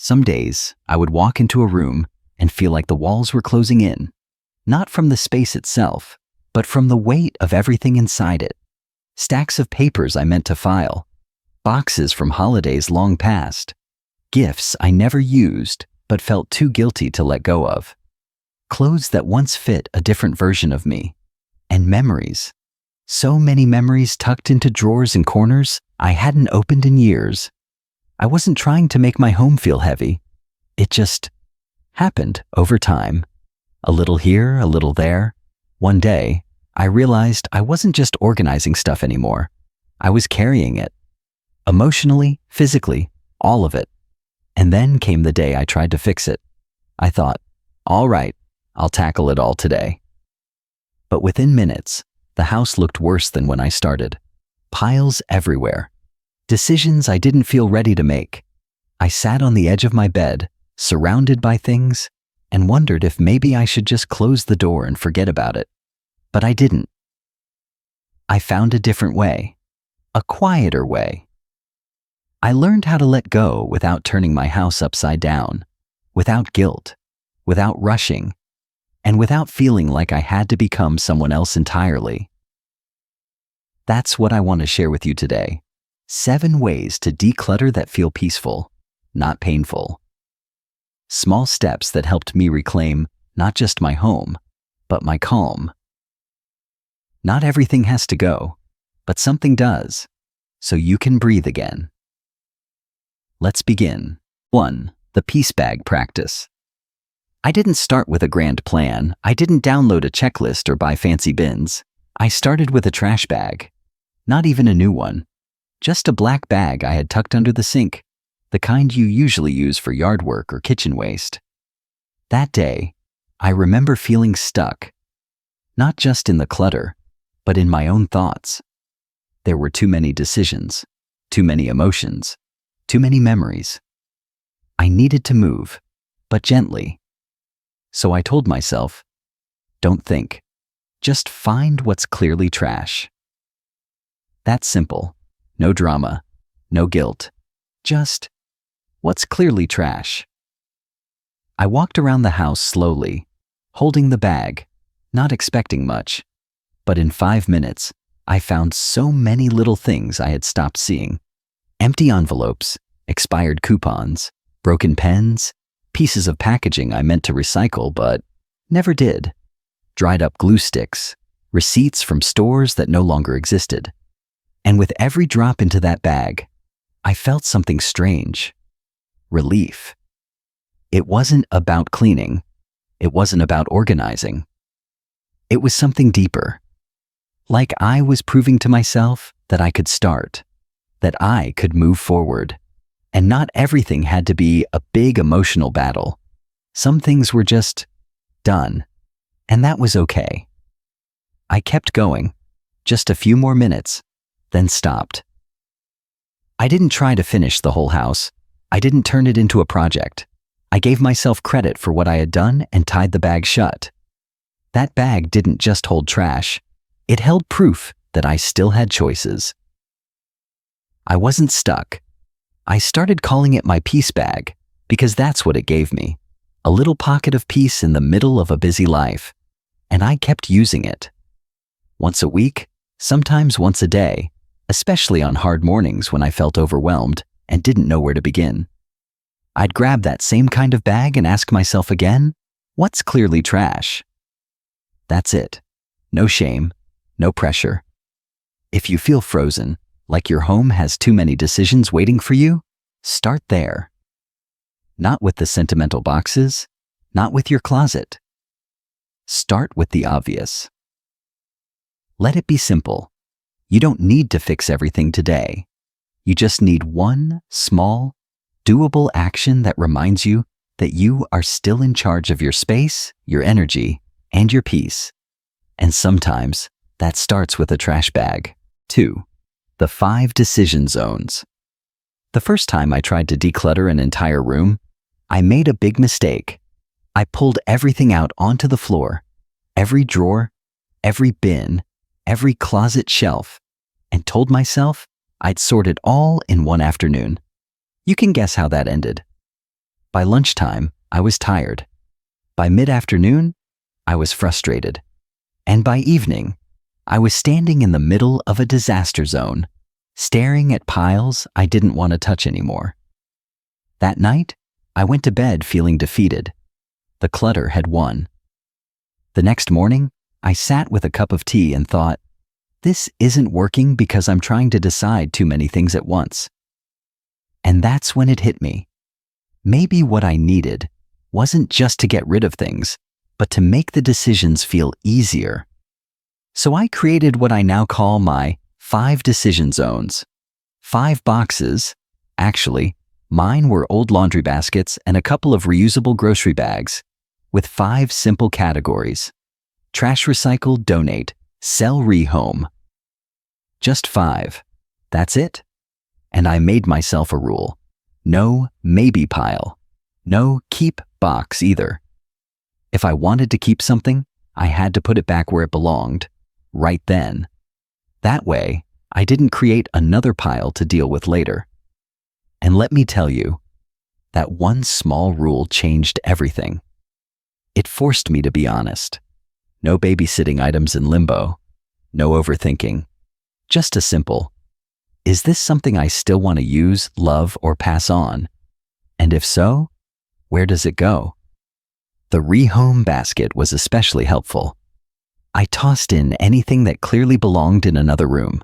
Some days, I would walk into a room and feel like the walls were closing in, not from the space itself, but from the weight of everything inside it. Stacks of papers I meant to file, boxes from holidays long past, gifts I never used but felt too guilty to let go of, clothes that once fit a different version of me, and memories. So many memories tucked into drawers and corners I hadn't opened in years. I wasn't trying to make my home feel heavy. It just happened over time. A little here, a little there. One day, I realized I wasn't just organizing stuff anymore. I was carrying it. Emotionally, physically, all of it. And then came the day I tried to fix it. I thought, all right, I'll tackle it all today. But within minutes, the house looked worse than when I started. Piles everywhere. Decisions I didn't feel ready to make. I sat on the edge of my bed, surrounded by things, and wondered if maybe I should just close the door and forget about it. But I didn't. I found a different way. A quieter way. I learned how to let go without turning my house upside down, without guilt, without rushing, and without feeling like I had to become someone else entirely. That's what I want to share with you today. 7 ways to declutter that feel peaceful, not painful. Small steps that helped me reclaim not just my home, but my calm. Not everything has to go, but something does, so you can breathe again. Let's begin. 1. The piece bag practice. I didn't start with a grand plan. I didn't download a checklist or buy fancy bins. I started with a trash bag. Not even a new one. Just a black bag I had tucked under the sink, the kind you usually use for yard work or kitchen waste. That day, I remember feeling stuck. Not just in the clutter, but in my own thoughts. There were too many decisions, too many emotions, too many memories. I needed to move, but gently. So I told myself, don't think, just find what's clearly trash. That's simple. No drama, no guilt, just what's clearly trash. I walked around the house slowly, holding the bag, not expecting much. But in 5 minutes, I found so many little things I had stopped seeing. Empty envelopes, expired coupons, broken pens, pieces of packaging I meant to recycle but never did. Dried up glue sticks, receipts from stores that no longer existed. And with every drop into that bag, I felt something strange. Relief. It wasn't about cleaning. It wasn't about organizing. It was something deeper. Like I was proving to myself that I could start, that I could move forward. And not everything had to be a big emotional battle. Some things were just done, and that was okay. I kept going, just a few more minutes, then stopped. I didn't try to finish the whole house. I didn't turn it into a project. I gave myself credit for what I had done and tied the bag shut. That bag didn't just hold trash. It held proof that I still had choices. I wasn't stuck. I started calling it my peace bag because that's what it gave me. A little pocket of peace in the middle of a busy life. And I kept using it. Once a week, sometimes once a day, especially on hard mornings when I felt overwhelmed and didn't know where to begin. I'd grab that same kind of bag and ask myself again, what's clearly trash? That's it. No shame, no pressure. If you feel frozen, like your home has too many decisions waiting for you, start there. Not with the sentimental boxes, not with your closet. Start with the obvious. Let it be simple. You don't need to fix everything today. You just need one small, doable action that reminds you that you are still in charge of your space, your energy, and your peace. And sometimes that starts with a trash bag. 2. The 5 decision zones. The first time I tried to declutter an entire room, I made a big mistake. I pulled everything out onto the floor, every drawer, every bin, every closet shelf, and told myself I'd sort it all in one afternoon. You can guess how that ended. By lunchtime, I was tired. By mid-afternoon, I was frustrated. And by evening, I was standing in the middle of a disaster zone, staring at piles I didn't want to touch anymore. That night, I went to bed feeling defeated. The clutter had won. The next morning, I sat with a cup of tea and thought, this isn't working because I'm trying to decide too many things at once. And that's when it hit me. Maybe what I needed wasn't just to get rid of things, but to make the decisions feel easier. So I created what I now call my 5 decision zones. 5 boxes, actually, mine were old laundry baskets and a couple of reusable grocery bags, with 5 simple categories: trash, recycle, donate, sell, rehome. Just 5. That's it. And I made myself a rule. No maybe pile. No keep box either. If I wanted to keep something, I had to put it back where it belonged, right then. That way, I didn't create another pile to deal with later. And let me tell you, that one small rule changed everything. It forced me to be honest. No babysitting items in limbo. No overthinking. Just a simple, is this something I still want to use, love, or pass on? And if so, where does it go? The Rehome Basket was especially helpful. I tossed in anything that clearly belonged in another room: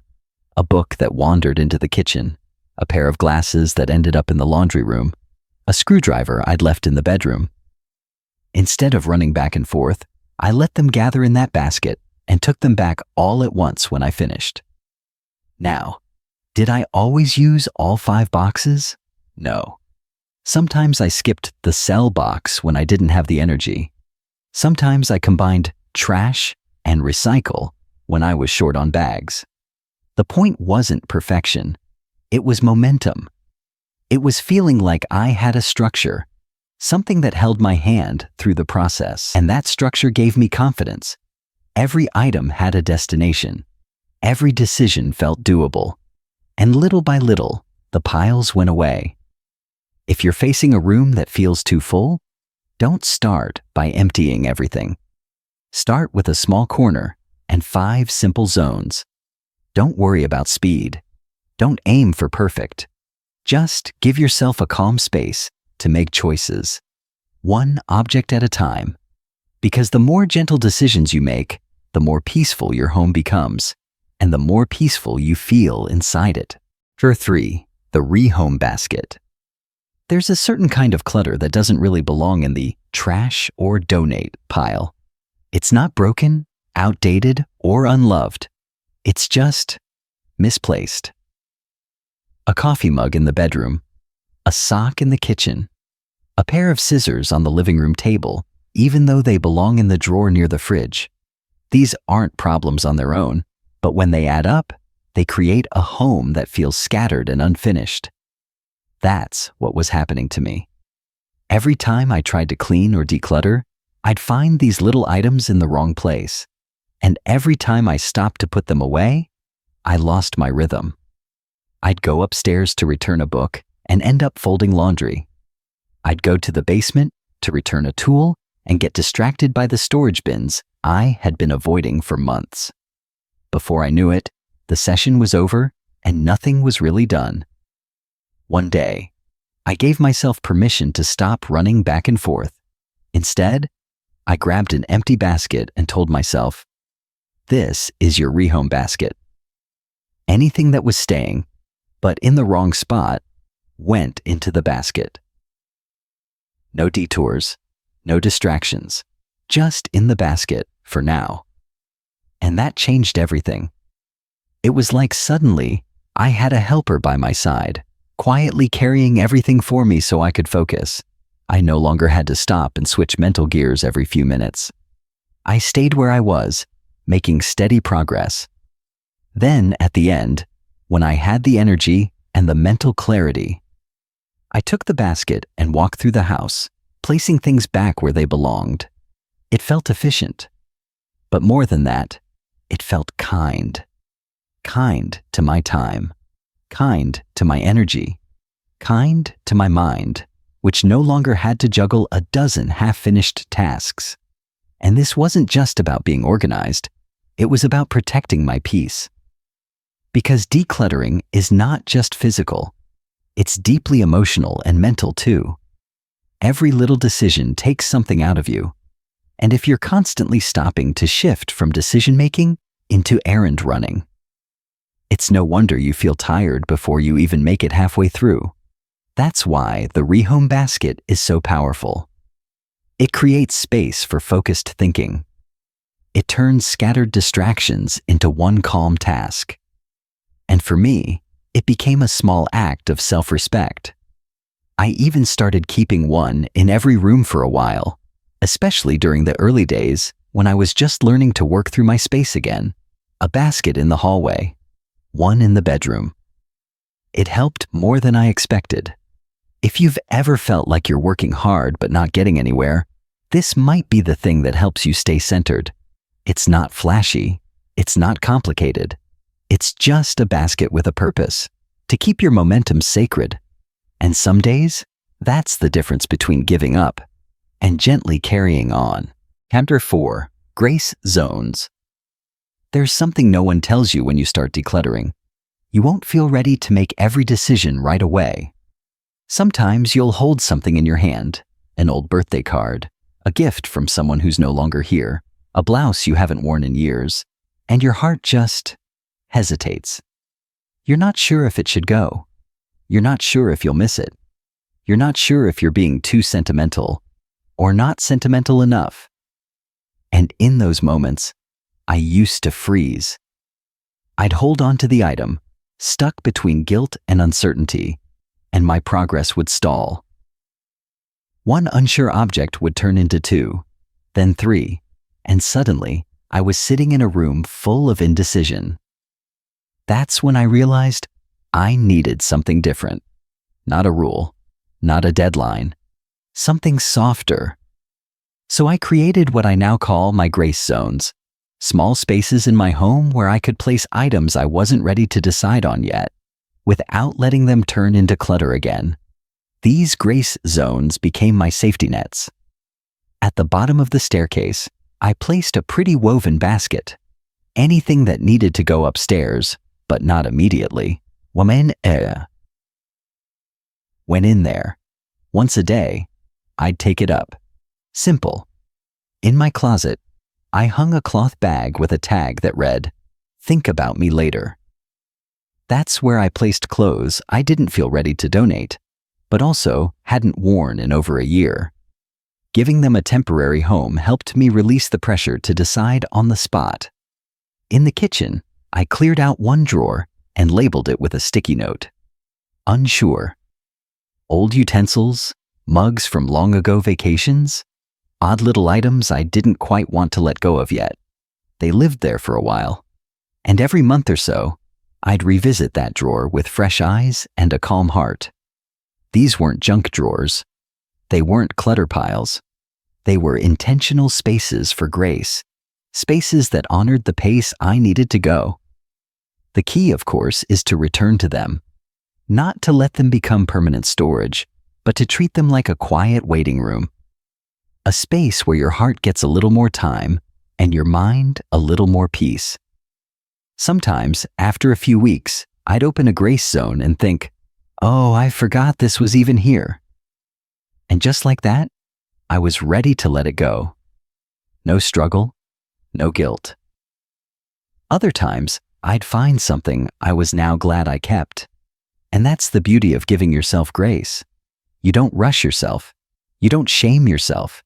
a book that wandered into the kitchen, a pair of glasses that ended up in the laundry room, a screwdriver I'd left in the bedroom. Instead of running back and forth, I let them gather in that basket and took them back all at once when I finished. Now, did I always use all 5 boxes? No. Sometimes I skipped the sell box when I didn't have the energy. Sometimes I combined trash and recycle when I was short on bags. The point wasn't perfection. It was momentum. It was feeling like I had a structure, something that held my hand through the process. And that structure gave me confidence. Every item had a destination. Every decision felt doable. And little by little, the piles went away. If you're facing a room that feels too full, don't start by emptying everything. Start with a small corner and 5 simple zones. Don't worry about speed. Don't aim for perfect. Just give yourself a calm space to make choices, one object at a time. Because the more gentle decisions you make, the more peaceful your home becomes, and the more peaceful you feel inside it. For 3, the Rehome Basket. There's a certain kind of clutter that doesn't really belong in the trash or donate pile. It's not broken, outdated, or unloved. It's just misplaced. A coffee mug in the bedroom, a sock in the kitchen, a pair of scissors on the living room table, even though they belong in the drawer near the fridge. These aren't problems on their own, but when they add up, they create a home that feels scattered and unfinished. That's what was happening to me. Every time I tried to clean or declutter, I'd find these little items in the wrong place. And every time I stopped to put them away, I lost my rhythm. I'd go upstairs to return a book and end up folding laundry. I'd go to the basement to return a tool and get distracted by the storage bins I had been avoiding for months. Before I knew it, the session was over and nothing was really done. One day, I gave myself permission to stop running back and forth. Instead, I grabbed an empty basket and told myself, "This is your Rehome Basket." Anything that was staying, but in the wrong spot, went into the basket. No detours, no distractions, just in the basket for now. And that changed everything. It was like suddenly I had a helper by my side, quietly carrying everything for me so I could focus. I no longer had to stop and switch mental gears every few minutes. I stayed where I was, making steady progress. Then, at the end, when I had the energy and the mental clarity, I took the basket and walked through the house, placing things back where they belonged. It felt efficient. But more than that, it felt kind. Kind to my time. Kind to my energy. Kind to my mind. which no longer had to juggle a dozen half-finished tasks. And this wasn't just about being organized, it was about protecting my peace. Because decluttering is not just physical, it's deeply emotional and mental too. Every little decision takes something out of you. And if you're constantly stopping to shift from decision-making into errand running, it's no wonder you feel tired before you even make it halfway through. That's why the Rehome Basket is so powerful. It creates space for focused thinking. It turns scattered distractions into one calm task. And for me, it became a small act of self-respect. I even started keeping one in every room for a while, especially during the early days when I was just learning to work through my space again. A basket in the hallway, one in the bedroom. It helped more than I expected. If you've ever felt like you're working hard but not getting anywhere, this might be the thing that helps you stay centered. It's not flashy. It's not complicated. It's just a basket with a purpose, to keep your momentum sacred. And some days, that's the difference between giving up and gently carrying on. Chapter 4. Grace Zones. There's something no one tells you when you start decluttering. You won't feel ready to make every decision right away. Sometimes you'll hold something in your hand, an old birthday card, a gift from someone who's no longer here, a blouse you haven't worn in years, and your heart just hesitates. You're not sure if it should go. You're not sure if you'll miss it. You're not sure if you're being too sentimental or not sentimental enough. And in those moments, I used to freeze. I'd hold on to the item, stuck between guilt and uncertainty, and my progress would stall. One unsure object would turn into 2, then 3, and suddenly I was sitting in a room full of indecision. That's when I realized I needed something different. Not a rule, not a deadline, something softer. So I created what I now call my grace zones, small spaces in my home where I could place items I wasn't ready to decide on yet, without letting them turn into clutter again. These grace zones became my safety nets. At the bottom of the staircase, I placed a pretty woven basket. Anything that needed to go upstairs, but not immediately, went in there. Once a day, I'd take it up. Simple. In my closet, I hung a cloth bag with a tag that read, "Think about me later." That's where I placed clothes I didn't feel ready to donate, but also hadn't worn in over a year. Giving them a temporary home helped me release the pressure to decide on the spot. In the kitchen, I cleared out one drawer and labeled it with a sticky note. Unsure. Old utensils, mugs from long ago vacations, odd little items I didn't quite want to let go of yet. They lived there for a while. And every month or so, I'd revisit that drawer with fresh eyes and a calm heart. These weren't junk drawers. They weren't clutter piles. They were intentional spaces for grace, spaces that honored the pace I needed to go. The key, of course, is to return to them. Not to let them become permanent storage, but to treat them like a quiet waiting room. A space where your heart gets a little more time and your mind a little more peace. Sometimes, after a few weeks, I'd open a grace zone and think, "Oh, I forgot this was even here." And just like that, I was ready to let it go. No struggle, no guilt. Other times, I'd find something I was now glad I kept. And that's the beauty of giving yourself grace. You don't rush yourself. You don't shame yourself.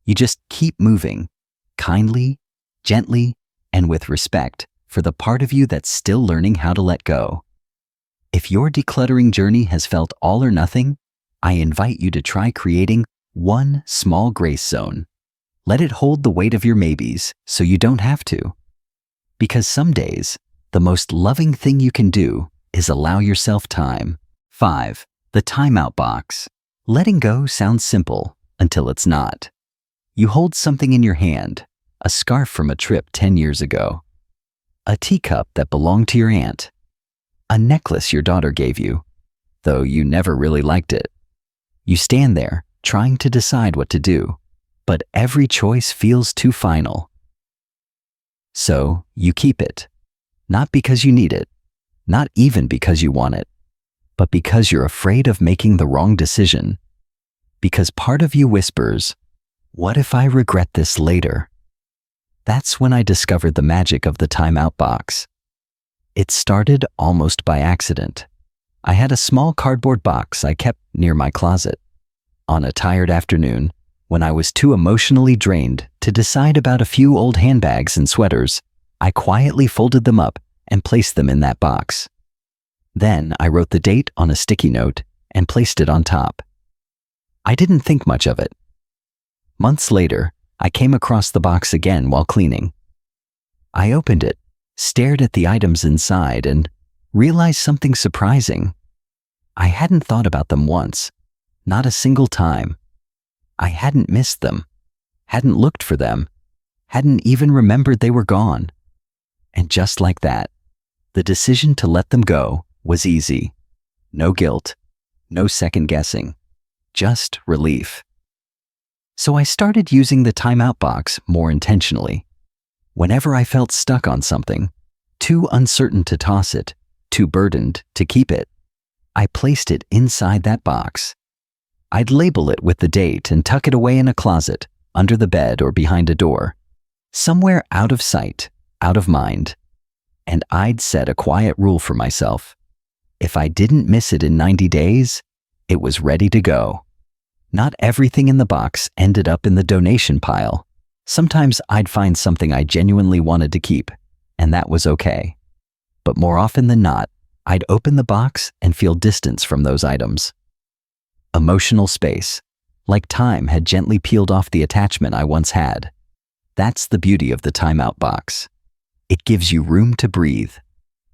You just keep moving, kindly, gently, and with respect for the part of you that's still learning how to let go. If your decluttering journey has felt all or nothing, I invite you to try creating one small grace zone. Let it hold the weight of your maybes so you don't have to. Because some days, the most loving thing you can do is allow yourself time. 5. The Timeout Box. Letting go sounds simple until it's not. You hold something in your hand, a scarf from a trip 10 years ago, a teacup that belonged to your aunt, a necklace your daughter gave you, though you never really liked it. You stand there, trying to decide what to do, but every choice feels too final. So, you keep it. Not because you need it, not even because you want it, but because you're afraid of making the wrong decision. Because part of you whispers, "What if I regret this later?" That's when I discovered the magic of the Timeout Box. It started almost by accident. I had a small cardboard box I kept near my closet. On a tired afternoon, when I was too emotionally drained to decide about a few old handbags and sweaters, I quietly folded them up and placed them in that box. Then I wrote the date on a sticky note and placed it on top. I didn't think much of it. Months later, I came across the box again while cleaning. I opened it, stared at the items inside, and realized something surprising. I hadn't thought about them once, not a single time. I hadn't missed them, hadn't looked for them, hadn't even remembered they were gone. And just like that, the decision to let them go was easy. No guilt, no second guessing, just relief. So I started using the Timeout Box more intentionally. Whenever I felt stuck on something, too uncertain to toss it, too burdened to keep it, I placed it inside that box. I'd label it with the date and tuck it away in a closet, under the bed or behind a door, somewhere out of sight, out of mind. And I'd set a quiet rule for myself. If I didn't miss it in 90 days, it was ready to go. Not everything in the box ended up in the donation pile. Sometimes I'd find something I genuinely wanted to keep, and that was okay. But more often than not, I'd open the box and feel distance from those items. Emotional space, like time had gently peeled off the attachment I once had. That's the beauty of the Timeout Box. It gives you room to breathe.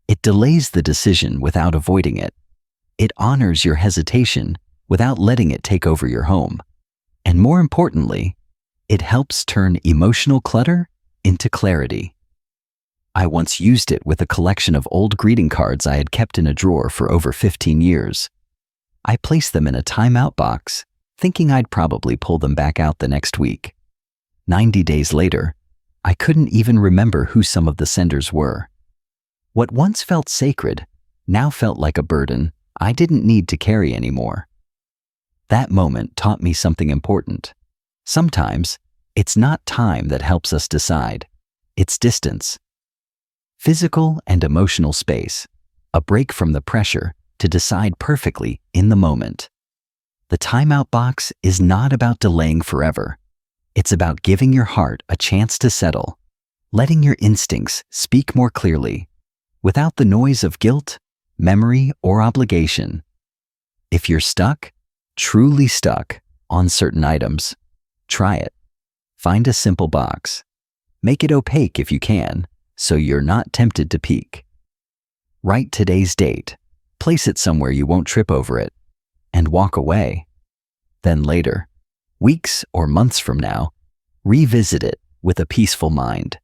It delays the decision without avoiding it. It honors your hesitation without letting it take over your home. And more importantly, it helps turn emotional clutter into clarity. I once used it with a collection of old greeting cards I had kept in a drawer for over 15 years. I placed them in a Timeout Box, thinking I'd probably pull them back out the next week. 90 days later, I couldn't even remember who some of the senders were. What once felt sacred now felt like a burden I didn't need to carry anymore. That moment taught me something important. Sometimes, it's not time that helps us decide. It's distance. Physical and emotional space, a break from the pressure to decide perfectly in the moment. The Timeout Box is not about delaying forever. It's about giving your heart a chance to settle, letting your instincts speak more clearly, without the noise of guilt, memory, or obligation. If you're stuck, truly stuck, on certain items, try it. Find a simple box. Make it opaque if you can, so you're not tempted to peek. Write today's date, place it somewhere you won't trip over it, and walk away. Then later, weeks or months from now, revisit it with a peaceful mind.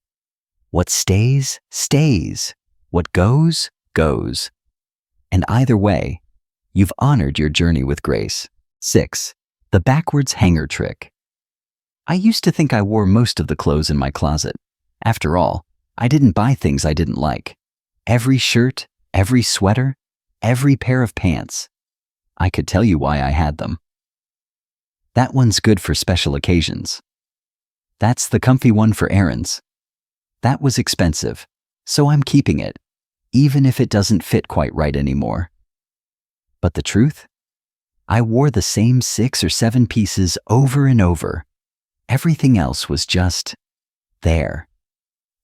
What stays, stays. What goes, goes. And either way, you've honored your journey with grace. 6. The backwards hanger trick. I used to think I wore most of the clothes in my closet. After all, I didn't buy things I didn't like. Every shirt, every sweater, every pair of pants. I could tell you why I had them. That one's good for special occasions. That's the comfy one for errands. That was expensive, so I'm keeping it, even if it doesn't fit quite right anymore. But the truth? I wore the same 6 or 7 pieces over and over. Everything else was just there,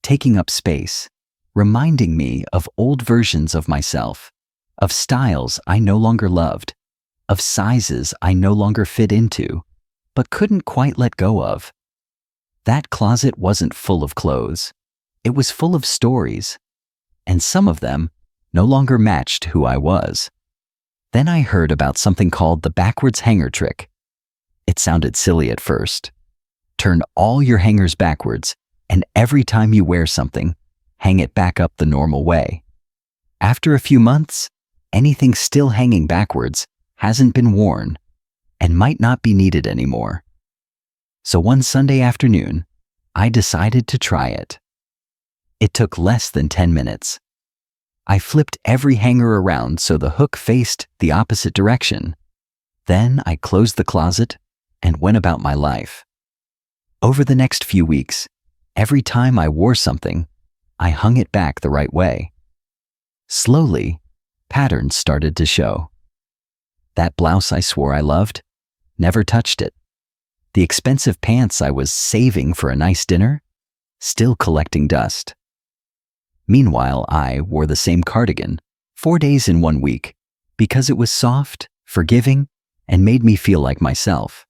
taking up space, reminding me of old versions of myself, of styles I no longer loved, of sizes I no longer fit into, but couldn't quite let go of. That closet wasn't full of clothes. It was full of stories, and some of them no longer matched who I was. Then I heard about something called the backwards hanger trick. It sounded silly at first. Turn all your hangers backwards, and every time you wear something, hang it back up the normal way. After a few months, anything still hanging backwards hasn't been worn. and might not be needed anymore. So one Sunday afternoon, I decided to try it. It took less than 10 minutes. I flipped every hanger around so the hook faced the opposite direction. Then I closed the closet and went about my life. Over the next few weeks, every time I wore something, I hung it back the right way. Slowly, patterns started to show. That blouse I swore I loved, never touched it. The expensive pants I was saving for a nice dinner, still collecting dust. Meanwhile, I wore the same cardigan 4 days in 1 week because it was soft, forgiving, and made me feel like myself.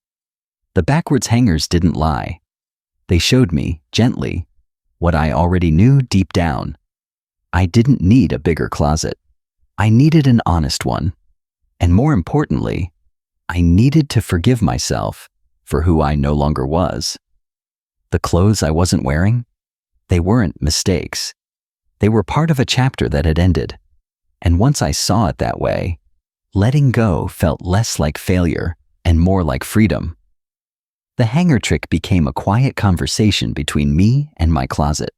The backwards hangers didn't lie. They showed me, gently, what I already knew deep down. I didn't need a bigger closet. I needed an honest one. And more importantly, I needed to forgive myself for who I no longer was. The clothes I wasn't wearing, they weren't mistakes. They were part of a chapter that had ended. And once I saw it that way, letting go felt less like failure and more like freedom. The hanger trick became a quiet conversation between me and my closet.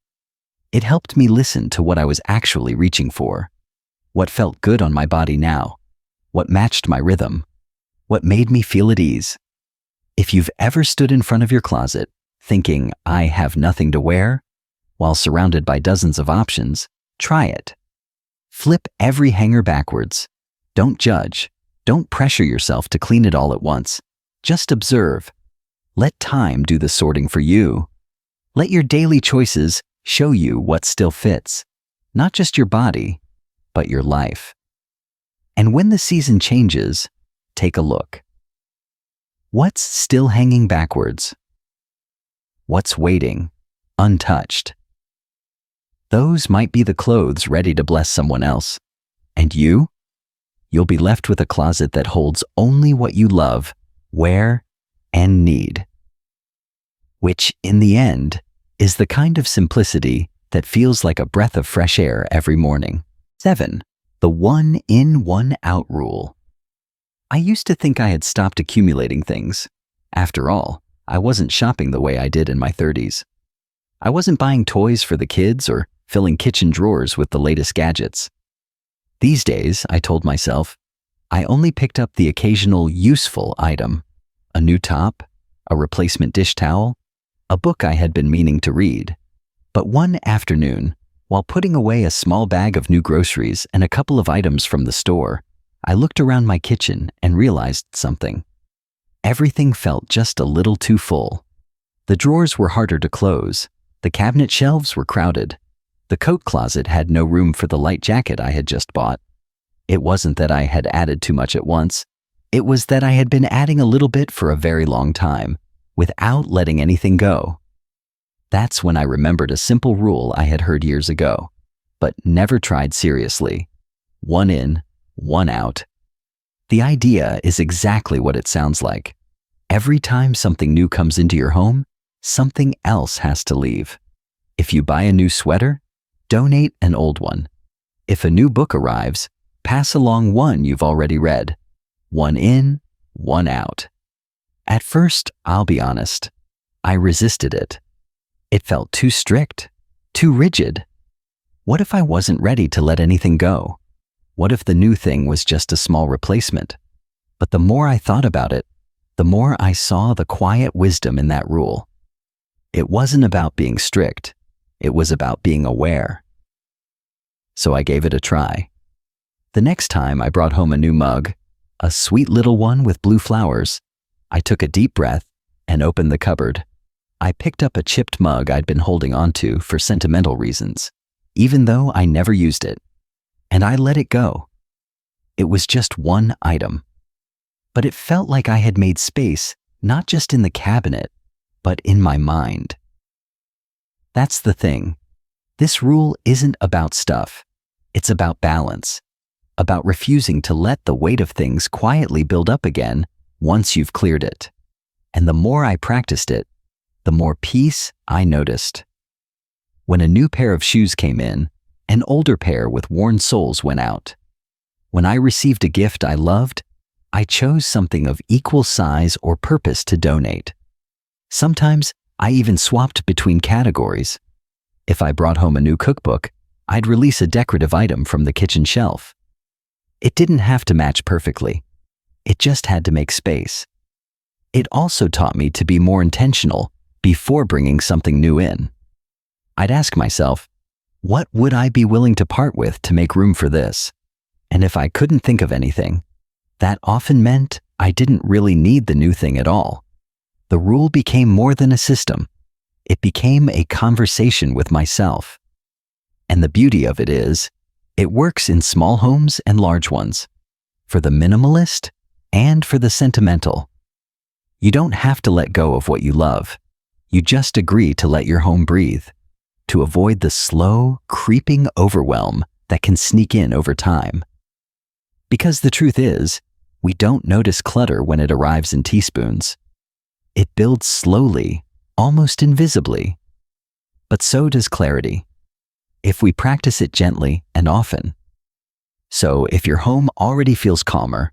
It helped me listen to what I was actually reaching for, what felt good on my body now, what matched my rhythm, what made me feel at ease. If you've ever stood in front of your closet thinking, I have nothing to wear, while surrounded by dozens of options, try it. Flip every hanger backwards. Don't judge. Don't pressure yourself to clean it all at once. Just observe. Let time do the sorting for you. Let your daily choices show you what still fits, not just your body, but your life. And when the season changes, take a look. What's still hanging backwards? What's waiting, untouched? Those might be the clothes ready to bless someone else. And you? You'll be left with a closet that holds only what you love, wear, and need. Which, in the end, is the kind of simplicity that feels like a breath of fresh air every morning. 7. The 1 in, 1 out rule. I used to think I had stopped accumulating things. After all, I wasn't shopping the way I did in my 30s. I wasn't buying toys for the kids or filling kitchen drawers with the latest gadgets. These days, I told myself, I only picked up the occasional useful item, a new top, a replacement dish towel, a book I had been meaning to read. But one afternoon, while putting away a small bag of new groceries and a couple of items from the store, I looked around my kitchen and realized something. Everything felt just a little too full. The drawers were harder to close. The cabinet shelves were crowded. The coat closet had no room for the light jacket I had just bought. It wasn't that I had added too much at once. It was that I had been adding a little bit for a very long time, without letting anything go. That's when I remembered a simple rule I had heard years ago, but never tried seriously. 1 in, 1 out. The idea is exactly what it sounds like. Every time something new comes into your home, something else has to leave. If you buy a new sweater, donate an old one. If a new book arrives, pass along one you've already read. 1 in, 1 out. At first, I'll be honest, I resisted it. It felt too strict, too rigid. What if I wasn't ready to let anything go? What if the new thing was just a small replacement? But the more I thought about it, the more I saw the quiet wisdom in that rule. It wasn't about being strict. It was about being aware. So I gave it a try. The next time I brought home a new mug, a sweet little one with blue flowers, I took a deep breath and opened the cupboard. I picked up a chipped mug I'd been holding onto for sentimental reasons, even though I never used it, and I let it go. It was just one item, but it felt like I had made space not just in the cabinet, but in my mind. That's the thing. This rule isn't about stuff. It's about balance, about refusing to let the weight of things quietly build up again once you've cleared it. And the more I practiced it, the more peace I noticed. When a new pair of shoes came in, an older pair with worn soles went out. When I received a gift I loved, I chose something of equal size or purpose to donate. Sometimes I even swapped between categories. If I brought home a new cookbook, I'd release a decorative item from the kitchen shelf. It didn't have to match perfectly. It just had to make space. It also taught me to be more intentional before bringing something new in. I'd ask myself, what would I be willing to part with to make room for this? And if I couldn't think of anything, that often meant I didn't really need the new thing at all. The rule became more than a system. It became a conversation with myself. And the beauty of it is, it works in small homes and large ones, for the minimalist and for the sentimental. You don't have to let go of what you love. You just agree to let your home breathe, to avoid the slow, creeping overwhelm that can sneak in over time. Because the truth is, we don't notice clutter when it arrives in teaspoons. It builds slowly, almost invisibly. But so does clarity, if we practice it gently and often. So if your home already feels calmer,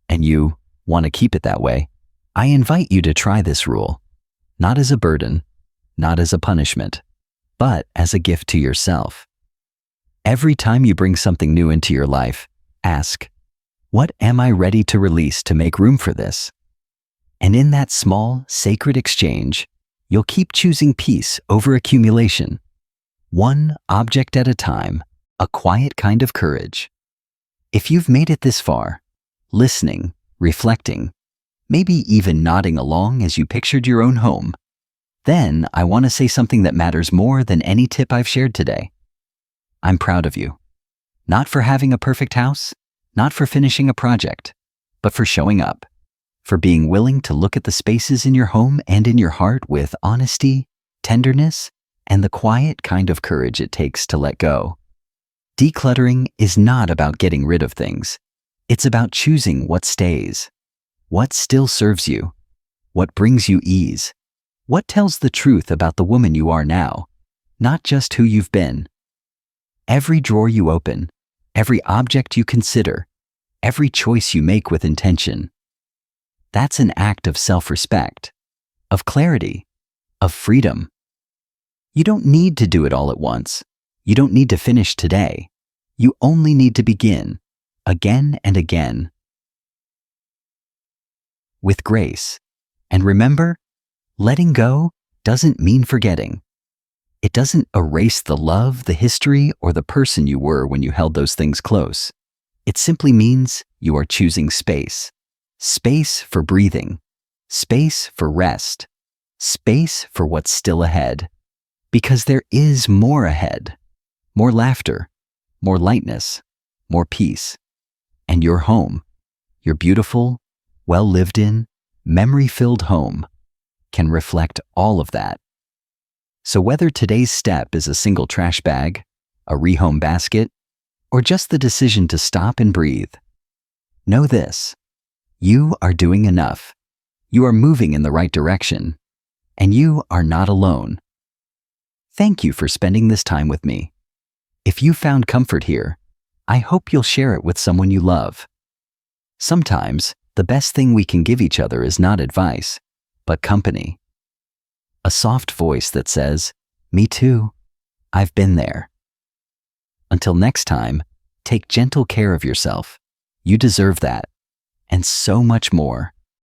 and you want to keep it that way, I invite you to try this rule, not as a burden, not as a punishment, but as a gift to yourself. Every time you bring something new into your life, ask, what am I ready to release to make room for this? And in that small, sacred exchange, you'll keep choosing peace over accumulation, one object at a time, a quiet kind of courage. If you've made it this far, listening, reflecting, maybe even nodding along as you pictured your own home, then I want to say something that matters more than any tip I've shared today. I'm proud of you. Not for having a perfect house, not for finishing a project, but for showing up, for being willing to look at the spaces in your home and in your heart with honesty, tenderness, and the quiet kind of courage it takes to let go. Decluttering is not about getting rid of things. It's about choosing what stays, what still serves you, what brings you ease, what tells the truth about the woman you are now, not just who you've been. Every drawer you open, every object you consider, every choice you make with intention, that's an act of self-respect, of clarity, of freedom. You don't need to do it all at once. You don't need to finish today. You only need to begin, again and again, with grace. And remember, letting go doesn't mean forgetting. It doesn't erase the love, the history, or the person you were when you held those things close. It simply means you are choosing space. Space for breathing. Space for rest. Space for what's still ahead. Because there is more ahead. More laughter. More lightness. More peace. And your home, your beautiful, well-lived in, memory-filled home, can reflect all of that. So whether today's step is a single trash bag, a Rehome Basket, or just the decision to stop and breathe, know this: you are doing enough. You are moving in the right direction, and you are not alone. Thank you for spending this time with me. If you found comfort here, I hope you'll share it with someone you love. Sometimes, the best thing we can give each other is not advice, but company. A soft voice that says, "Me too. I've been there." Until next time, take gentle care of yourself. You deserve that, and so much more.